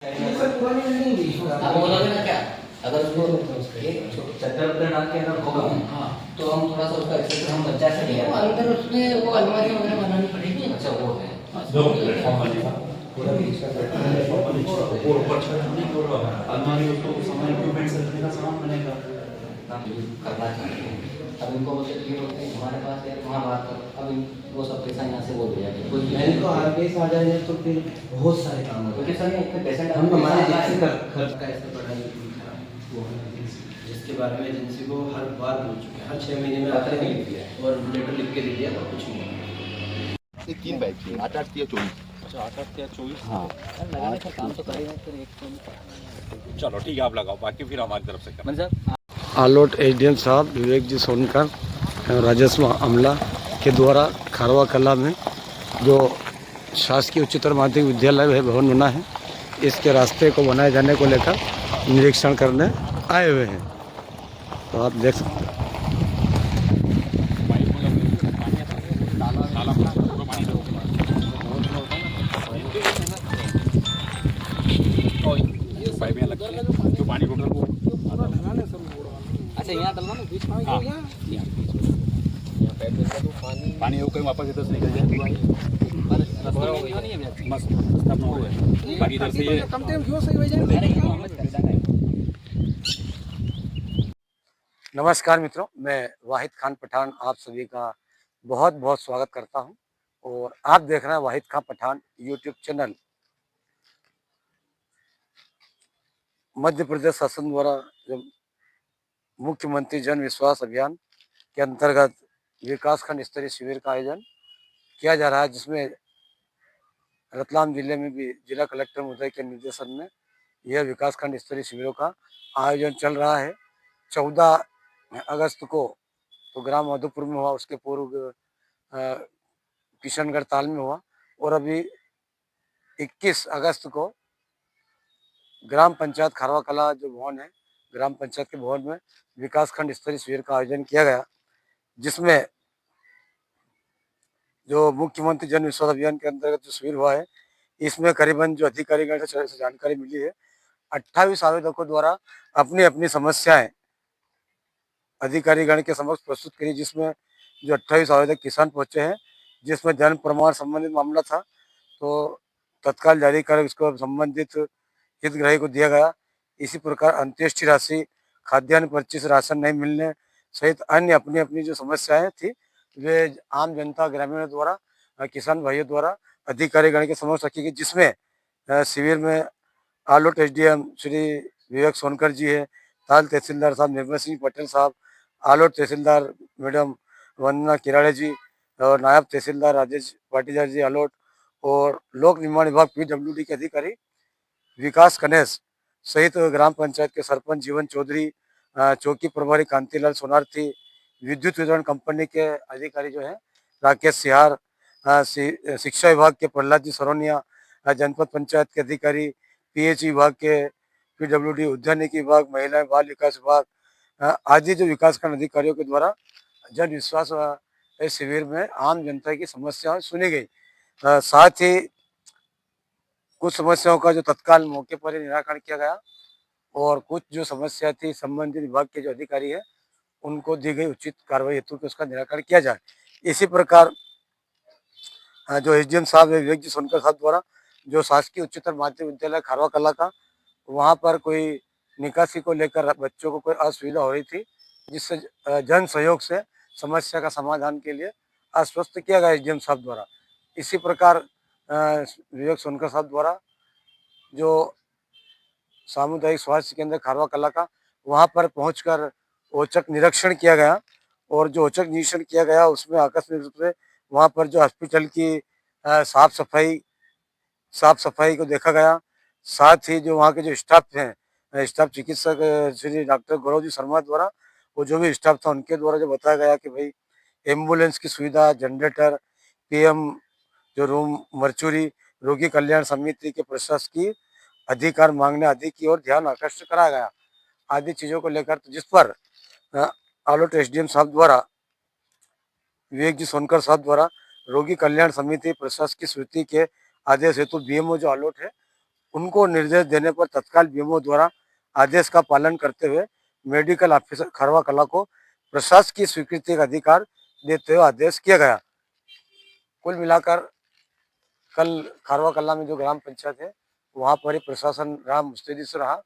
पुरानी बिल्डिंग भी आप बोलोगे ना क्या, अगर उसको एक चद्दर वद्दर डाल के अगर होगा हाँ तो हम थोड़ा सा उसका एक्सेस हम बच्चा से नहीं वो अंदर उसमें वो अलमारी वगैरह बनानी पड़ेगी। अच्छा वो है दो प्लेटफॉर्म बनेगा पूरा बीच का प्लेटफॉर्म और ऊपर छत नहीं और अलमारी उसको सामान इक्विपमेंट्स रखने का सामान बनेगा। करना चाहिए। अब इनको बोलते ये बोलते हैं हमारे पास है वहाँ बात करो, अब वो सब पैसा यहाँ से वो दे जाएंगे कोई मैंने तो आरबीआई आ जाए तो फिर बहुत सारे काम होते क्योंकि सर इतने पेशेंट हम हमारे जिससे खर्च का ऐसा पढ़ाई वो है जिसके बारे में एजेंसी को हर बार बोल चुके हैं, हर 6 महीने में पत्र आते भी हैं लिख दिया और लेटर लिख के दे दिया और कुछ नहीं हुआ। एक 3 बैच है 8 8 3 24। अच्छा 8 8 24। हाँ लगाने का काम तो करेगा फिर एक चलो ठीक है आप लगाओ, बाकी फिर हमारी तरफ से कर। मतलब आलोट एसडीएम साहब विवेक जी सोनकर राजस्व अमला के द्वारा खारवा कला में जो शासकीय उच्चतर माध्यमिक विद्यालय है भवन बना है, इसके रास्ते को बनाए जाने को लेकर निरीक्षण करने आए हुए हैं। तो आप देख सकते हैं जो पानी टोटल वो अच्छा यहाँ डलवा ना बीच में पानी वो कहीं वापस इधर से निकल जाए बस रास्ता अपना हुआ है। बाकी इधर से नमस्कार मित्रों, मैं वाहिद खान पठान आप सभी का बहुत बहुत स्वागत करता हूं और आप देख रहे हैं वाहिद खान पठान यूट्यूब चैनल। मध्य प्रदेश शासन द्वारा जब मुख्यमंत्री जन विश्वास अभियान के अंतर्गत विकासखंड स्तरीय शिविर का आयोजन किया जा रहा है, जिसमें रतलाम जिले में भी जिला कलेक्टर महोदय के निर्देशन में यह विकासखंड स्तरीय शिविरों का आयोजन चल रहा है। 14 अगस्त को तो ग्राम मधुपुर में हुआ, उसके पूर्व किशनगढ़ ताल में हुआ और अभी 21 अगस्त को ग्राम पंचायत खारवा कला जो भवन है, ग्राम पंचायत के भवन में विकासखंड स्तरीय शिविर का आयोजन किया गया, जिसमें जो मुख्यमंत्री जन विश्वास अभियान के अंतर्गत जो शिविर हुआ है, इसमें करीबन जो अधिकारीगण से जानकारी मिली है, 28 आवेदकों द्वारा अपनी अपनी समस्याएं अधिकारीगण के समक्ष प्रस्तुत करी, जिसमें जो 28 आवेदक किसान पहुंचे हैं, जिसमें जन्म प्रमाण संबंधित मामला था तो तत्काल जारी कर इसको संबंधित हितग्राही को दिया गया। इसी प्रकार अंत्येष्टि राशि, खाद्यान्न पर्ची से राशन नहीं मिलने सहित अन्य अपनी अपनी जो समस्याएं थी वे आम जनता ग्रामीणों द्वारा किसान भाइयों द्वारा अधिकारीगण के समक्ष रखी गई, जिसमें शिविर में आलोट एसडीएम श्री विवेक सोनकर जी है, ताल तहसीलदार साहब निर्मल सिंह पटेल साहब, आलोट तहसीलदार मैडम वंदना किराड़े जी और नायब तहसीलदार राजेश पाटीदार जी आलोट और लोक निर्माण विभाग पीडब्ल्यूडी के अधिकारी विकास कनेश सहित ग्राम पंचायत के सरपंच जीवन चौधरी, चौकी प्रभारी कांतिलाल सोनार्थी, विद्युत वितरण कंपनी के अधिकारी जो है राकेश सिहार, शिक्षा विभाग के प्रहलाद जी सरोनिया, जनपद पंचायत के अधिकारी, पीएच विभाग के पीडब्ल्यूडी, उद्यानिकी विभाग, महिला बाल विकास विभाग आदि जो विकासखंड अधिकारियों के द्वारा जन विश्वास इस शिविर में आम जनता की समस्याएं सुनी गई। साथ ही कुछ समस्याओं का जो तत्काल मौके पर ही निराकरण किया गया और कुछ जो समस्या थी संबंधित विभाग के जो अधिकारी है उनको दी गई उचित कार्रवाई हेतु कि उसका निराकरण किया जाए। इसी प्रकार जो एसडीएम साहब है विवेक जी सोनकर साहब द्वारा जो शासकीय उच्चतर माध्यमिक विद्यालय खारवा कला का, वहाँ पर कोई निकासी को लेकर बच्चों को कोई असुविधा हो रही थी, जिससे जन सहयोग से समस्या का समाधान के लिए आश्वस्त किया गया एसडीएम साहब द्वारा। इसी प्रकार विवेक सोनकर साहब द्वारा जो सामुदायिक स्वास्थ्य केंद्र खारवा कला का, वहाँ पर पहुंचकर औचक निरीक्षण किया गया और जो औचक निरीक्षण किया गया उसमें आकस्मिक रूप से वहाँ पर जो हॉस्पिटल की साफ सफाई को देखा गया। साथ ही जो वहाँ के जो स्टाफ हैं, स्टाफ चिकित्सक श्री डॉक्टर गौरव जी शर्मा द्वारा वो जो भी स्टाफ था उनके द्वारा जो बताया गया कि भाई एम्बुलेंस की सुविधा, जनरेटर, पीएम जो रूम, मर्चुरी, रोगी कल्याण समिति के प्रशासकीय अधिकार मांगने आदि की ओर ध्यान आकर्षित कराया गया आदि चीज़ों को लेकर, तो जिस पर आलोट एसडीएम साहब द्वारा विवेक जी सोनकर साहब द्वारा रोगी कल्याण समिति प्रशासकीय स्वीकृति के आदेश हेतु बीएमओ जो आलोट है उनको निर्देश देने पर तत्काल बीएमओ द्वारा आदेश का पालन करते हुए मेडिकल ऑफिसर खारवा कला को प्रशासकीय स्वीकृति का अधिकार देते हुए आदेश किया गया। कुल मिलाकर कल खारवा कला में जो ग्राम पंचायत है वहाँ पर ही प्रशासन राम मुस्तैदी से रहा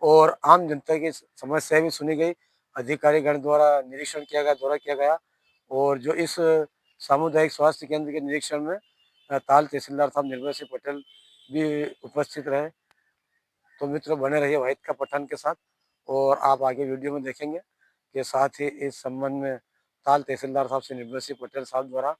और आम जनता की समस्याएं भी सुनी गई, अधिकारीगण द्वारा निरीक्षण किया गया, दौरा किया गया और जो इस सामुदायिक स्वास्थ्य केंद्र के निरीक्षण में ताल तहसीलदार साहब निर्मल सिंह पटेल भी उपस्थित रहे। तो मित्रों बने रहिए वाहिद का पठान के साथ और आप आगे वीडियो में देखेंगे कि साथ ही इस संबंध में ताल तहसीलदार साहब से निर्मल सिंह पटेल साहब द्वारा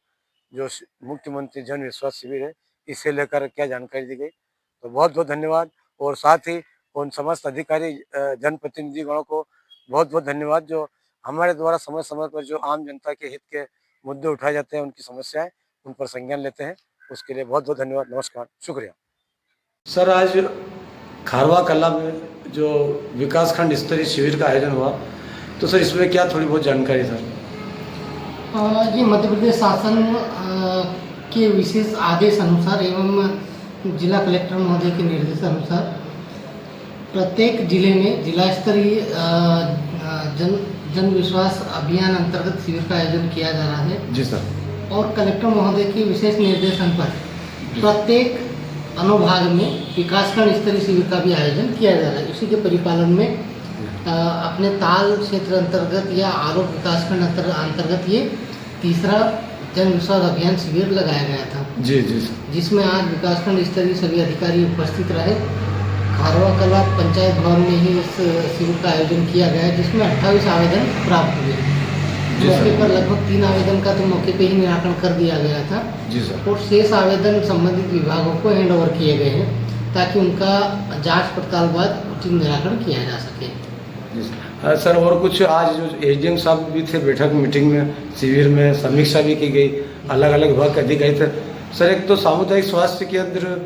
जो मुख्यमंत्री जन विश्वास शिविर है इसे लेकर क्या जानकारी दी गई। तो बहुत बहुत धन्यवाद और साथ ही उन समस्त अधिकारी जनप्रतिनिधिगणों को बहुत बहुत धन्यवाद जो हमारे द्वारा समय समय पर जो आम जनता के हित के मुद्दे उठाए जाते हैं, उनकी समस्याएं उन पर संज्ञान लेते हैं, उसके लिए बहुत बहुत धन्यवाद। नमस्कार, शुक्रिया। सर आज खारवा कला में जो विकासखंड स्तरीय शिविर का आयोजन हुआ तो सर इसमें क्या थोड़ी बहुत जानकारी सर? ये मध्य प्रदेश शासन के विशेष आदेश अनुसार एवं जिला कलेक्टर महोदय के निर्देश अनुसार प्रत्येक जिले में जिला स्तरीय जन विश्वास अभियान अंतर्गत शिविर का आयोजन किया जा रहा है। जी सर। और कलेक्टर महोदय के विशेष निर्देशन पर प्रत्येक अनुभाग में विकासखंड स्तरीय शिविर का भी आयोजन किया जा रहा है। इसी के परिपालन में अपने ताल क्षेत्र अंतर्गत या आरोप विकासखंड अंतर्गत ये तीसरा जन विश्वास अभियान शिविर लगाया गया था। जी जी सर। जिसमें आज विकासखंड स्तरीय सभी अधिकारी उपस्थित रहे। खारवा कला पंचायत भवन में ही इस शिविर का आयोजन किया गया है जिसमें 28 आवेदन प्राप्त हुए। मौके पर लगभग 3 आवेदन का तो मौके पे ही निराकरण कर दिया गया था। जी सर। और शेष आवेदन संबंधित विभागों को हैंड ओवर किए गए हैं ताकि उनका जांच पड़ताल बाद उचित निराकरण किया जा सके। सर और कुछ आज जो एसडीएम साहब भी थे बैठक मीटिंग में, शिविर में समीक्षा भी की गई, अलग अलग विभाग के अधिकारी थे सर। एक तो सामुदायिक स्वास्थ्य केंद्र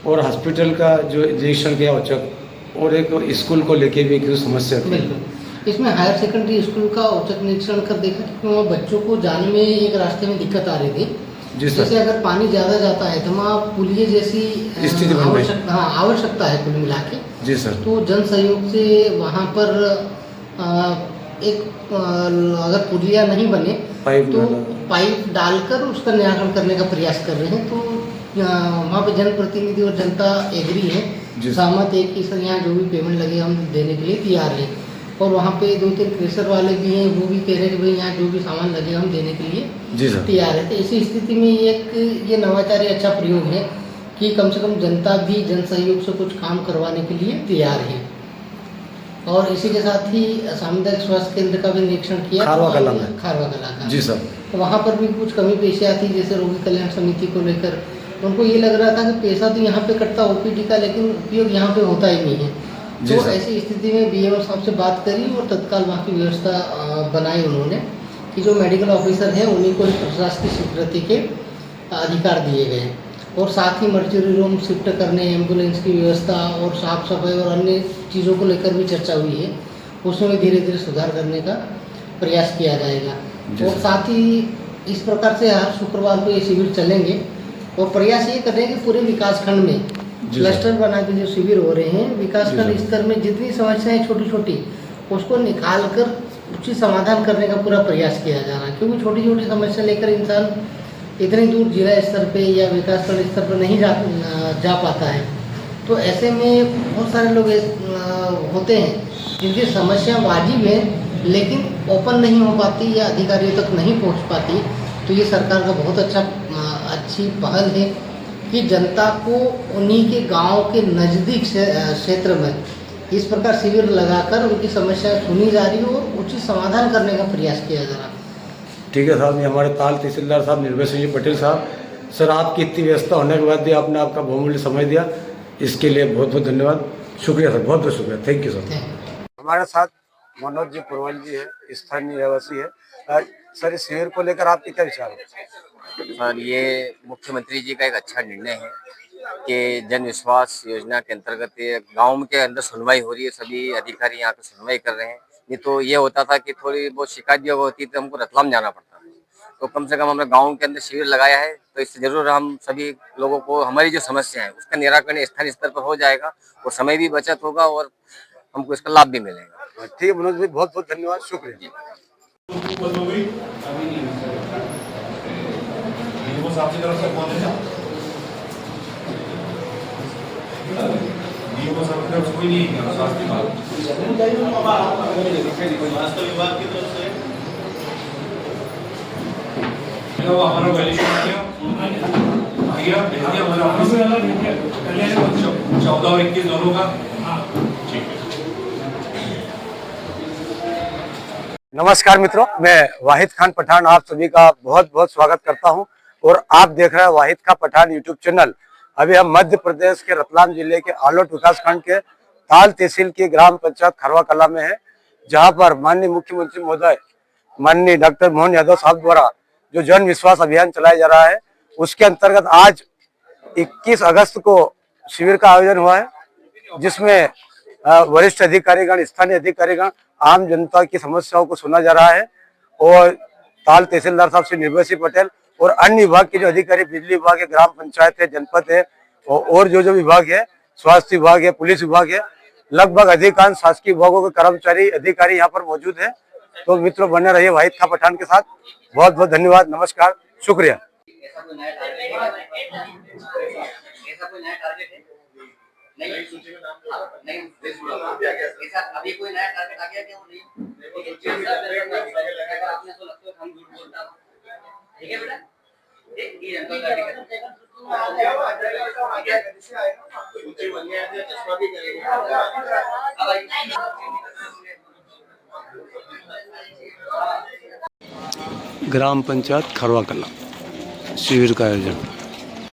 और हॉस्पिटल का जो निरीक्षण किया औचक और एक स्कूल को लेके भी एक समस्या थी। बिल्कुल, इसमें हायर सेकेंडरी स्कूल का औचक निरीक्षण कर देखा कि वहाँ बच्चों को जाने में एक रास्ते में दिक्कत आ रही थी। जैसे अगर पानी ज़्यादा जाता है तो वहाँ पुलिये जैसी स्थिति आवश्यकता है कुल मिला के। जी सर। तो जन सहयोग से वहाँ पर अगर पुलिया नहीं बने तो पाइप डालकर उसका निराकरण करने का प्रयास कर रहे हैं। तो वहाँ पे जनप्रतिनिधि और जनता एग्री है, सहमत है कि सर यहाँ जो भी पेमेंट लगे हम देने के लिए तैयार हैं। और वहाँ पे 2-3 क्रेशर वाले भी हैं, वो भी कह रहे हैं कि भाई यहाँ जो भी सामान लगे हम देने के लिए तैयार है। तो इसी स्थिति में ये नवाचारी अच्छा प्रयोग है कि कम से कम जनता भी जन सहयोग से कुछ काम करवाने के लिए तैयार है। और इसी के साथ ही सामुदायिक स्वास्थ्य केंद्र का भी निरीक्षण किया खारवा कला का। जी सर। तो वहाँ पर भी कुछ कमी पेशी आती, जैसे रोगी कल्याण समिति को लेकर उनको ये लग रहा था कि पैसा तो यहाँ पे कटता ओपीडी का, लेकिन उपयोग यहाँ पे होता ही नहीं है। तो ऐसी स्थिति में बीएमओ साहब से बात करी और तत्काल वहाँ की व्यवस्था बनाई उन्होंने कि जो मेडिकल ऑफिसर है उन्हीं को प्रशासकीय स्वीकृति के अधिकार दिए गए। और साथ ही मर्चुरी रूम शिफ्ट करने, एम्बुलेंस की व्यवस्था और साफ सफाई और अन्य चीज़ों को लेकर भी चर्चा हुई है। उसमें धीरे धीरे सुधार करने का प्रयास किया जाएगा। और साथ ही इस प्रकार से हर शुक्रवार को ये शिविर चलेंगे और प्रयास ये कर रहे हैं कि पूरे विकासखंड में क्लस्टर बना के जो शिविर हो रहे हैं, विकासखंड स्तर में जितनी समस्याएं छोटी छोटी उसको निकाल कर उचित समाधान करने का पूरा प्रयास किया जा रहा है। क्योंकि छोटी छोटी समस्या लेकर इंसान इतनी दूर जिला स्तर पे या विकासखंड स्तर पर नहीं जा पाता है। तो ऐसे में बहुत सारे लोग होते हैं जिनकी समस्या वाजिब है लेकिन ओपन नहीं हो पाती या अधिकारियों तक नहीं पहुंच पाती। तो ये सरकार का बहुत अच्छी पहल है कि जनता को उन्हीं के गांव के नज़दीक क्षेत्र में इस प्रकार शिविर लगाकर उनकी समस्या सुनी जा रही है और उचित समाधान करने का प्रयास किया जा रहा है। ठीक है साहब, ये हमारे ताल तहसीलदार साहब निर्भय सिंह जी पटेल साहब। सर आपकी इतनी व्यवस्था होने के बाद भी आपने आपका बहुमूल्य समय दिया, इसके लिए बहुत बहुत धन्यवाद। शुक्रिया सर, बहुत बहुत शुक्रिया। Thank you sir. हमारे साथ मनोज जी पुरवाल जी है, स्थानीय रहवासी है। सर इस शिविर को लेकर आपके क्या विचार है? सर ये मुख्यमंत्री जी का एक अच्छा निर्णय है कि जन विश्वास योजना के अंतर्गत गांव के अंदर सुनवाई हो रही है, सभी अधिकारी यहाँ पे सुनवाई कर रहे हैं। नहीं तो ये होता था कि थोड़ी बहुत शिकायत भी होती तो हमको रतलाम जाना पड़ता था। तो कम से कम हमने गांव के अंदर शिविर लगाया है, तो इससे जरूर हम सभी लोगों को हमारी जो समस्या है उसका निराकरण स्थानीय स्तर पर हो जाएगा और समय भी बचत होगा और हमको इसका लाभ भी मिलेगा। ठीक है मनोज भाई, बहुत बहुत धन्यवाद, शुक्रिया। कोई नहीं है स्वास्थ्य विभाग की तरफ से हमारा वैल्यूशन आ गया भेज दिया हमारा ऑफिस 14 और 21 दोनों का। ठीक है। नमस्कार मित्रों, मैं वाहिद खान पठान आप सभी का बहुत बहुत स्वागत करता हूं और आप देख रहे हैं वाहिद खान पठान यूट्यूब चैनल। अभी हम मध्य प्रदेश के रतलाम जिले के आलोट विकासखंड के ताल तहसील की ग्राम पंचायत खरवा कला में है, जहां पर माननीय मुख्यमंत्री महोदय माननीय डॉक्टर मोहन यादव साहब द्वारा जो जन विश्वास अभियान चलाया जा रहा है, उसके अंतर्गत आज 21 अगस्त को शिविर का आयोजन हुआ है, जिसमें वरिष्ठ अधिकारीगण, स्थानीय अधिकारीगण, आम जनता की समस्याओं को सुना जा रहा है और ताल तहसीलदार साहब श्री निर्भय सिंह पटेल और अन्य विभाग के जो अधिकारी, बिजली विभाग है, ग्राम पंचायत है, जनपद है और जो विभाग है, स्वास्थ्य विभाग है, पुलिस विभाग है, लगभग अधिकांश शासकीय विभागों के कर्मचारी, अधिकारी यहाँ पर मौजूद है। तो मित्रों, बने रहिए वाहिद खान पठान के साथ। बहुत बहुत धन्यवाद, नमस्कार, शुक्रिया। ग्राम पंचायत खरवा कला शिविर का आयोजन।